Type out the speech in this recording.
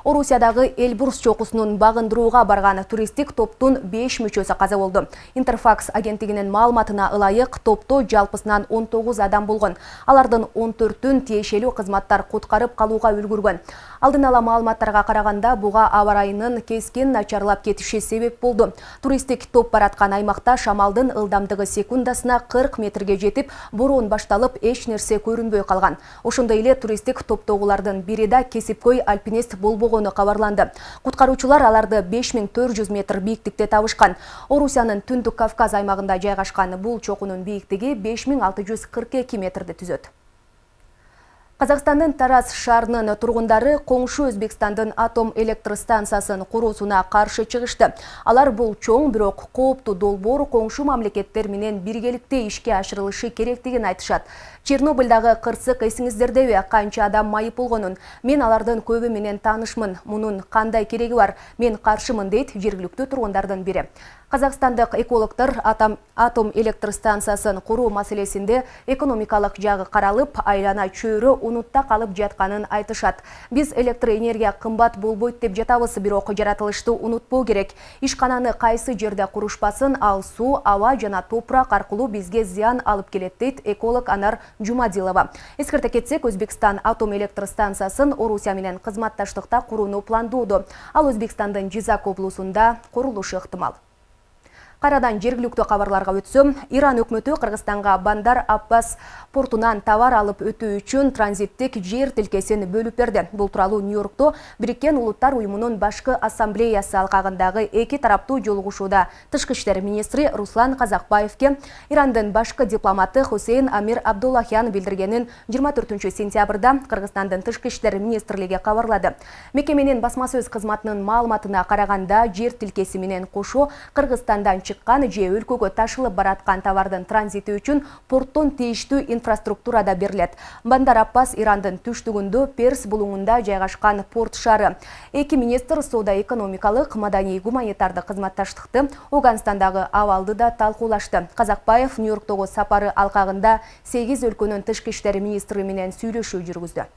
Орусиядагы Эльбрус чокусунун багындырууга барган туристтик топтун 5 мүчөсү каза болду. Интерфакс агенттигинин маалыматына ылайык, топто жалпысынан 19 адам болгон. Алардын 14-үн тиешелүү кызматтар куткарып калууга үлгүргөн. Алдын ала маалыматтарга караганда, буга аба ырайынын кескин начарлап кетиши себеп болду. Туристтик топ бараткан аймакта шамалдын ылдамдыгы секундасына 40 метрге жетип, бороон башталып, эч нерсе көрүнбөй калган. Ошондой эле туристтик топтогулардын бири да кесипкөй альпинист болбогону кабарланды. Куткаруучулар аларды 5400 метр бийиктикте табышкан. Орусиянын Түндүк Кавказ аймагында жайгашкан бул чокунун бийиктиги 5642 метрди түзөт. Казакстандын Тараз шаарынын тургундары коңшу Өзбекстандын атом электр станциясын куруусуна каршы чыгышты. Алар бул чоң, бирок кооптуу долбоор коңшу мамлекеттер менен биргеликте ишке ашырылышы керектигин айтышат. Чернобыльдагы кырсык эсиңиздердеби, канча адам майып болгонун? Мен алардын көбү менен таанышмын. Мунун кандай кереги бар? Мен каршымын, дейт жергиликтүү тургундардын бири. Казакстандык экологдор атом электр станциясын куруу маселесинде экономикалык жагы каралып, айлана чөйрө унутта калып жатканын айтышат. Биз электр энергия кымбат болбойт деп жатабыз, бирок жаратылышты унутпоо керек. Ишкананы кайсы жерде курушпасын, ал суу, аба жана топурак аркылуу бизге зыян алып келет, дейт эколог Анар Жумадилова. Эскерте кетсек, Өзбекстан атом электр станциясын Орусия менен кызматташтыкта курууну пландоодо. Ал Өзбекстандын Жизак облусунда курулушу ыктымал. Карадан жергиликтүү кабарларга өтсөм, Иран өкмөтү Кыргызстанга Бандар Аббас портунан товар алып өтүү үчүн транзиттик жер тилкесин бөлүп берди. Бул тууралуу Нью-Йоркто Бириккен Улуттар уюмунун башкы ассамблеясы алкагындагы эки тараптуу жолугушууда тышкы иштер министри Руслан Казакбаевке Ирандын башкы дипломаты Хусейн Амир Абдуллахян билдиргенин 24-сентябрда Кыргызстандын тышкы иштер министрлиги кабарлады. Мекеменин басма сөз кызматынын маалыматына караганда, жер тилкеси менен кошо Кыргызстандан чыккан же өлкөгө ташылып бараткан товардын транзити үчүн порттон тийиштүү инфраструктурада берилет. Бандар Аббас Ирандын түштүгүндө Перс булуңунда жайгашкан порт шаары. Эки министр соода-экономикалык, маданий-гуманитардык кызматташтыкты, Ауганстандагы абалды да талкуулашты. Казакбаев Нью-Йорктогу сапары алкагында 8 өлкөнүн тышкы иштер министри менен сүйлөшүү жүргүздү.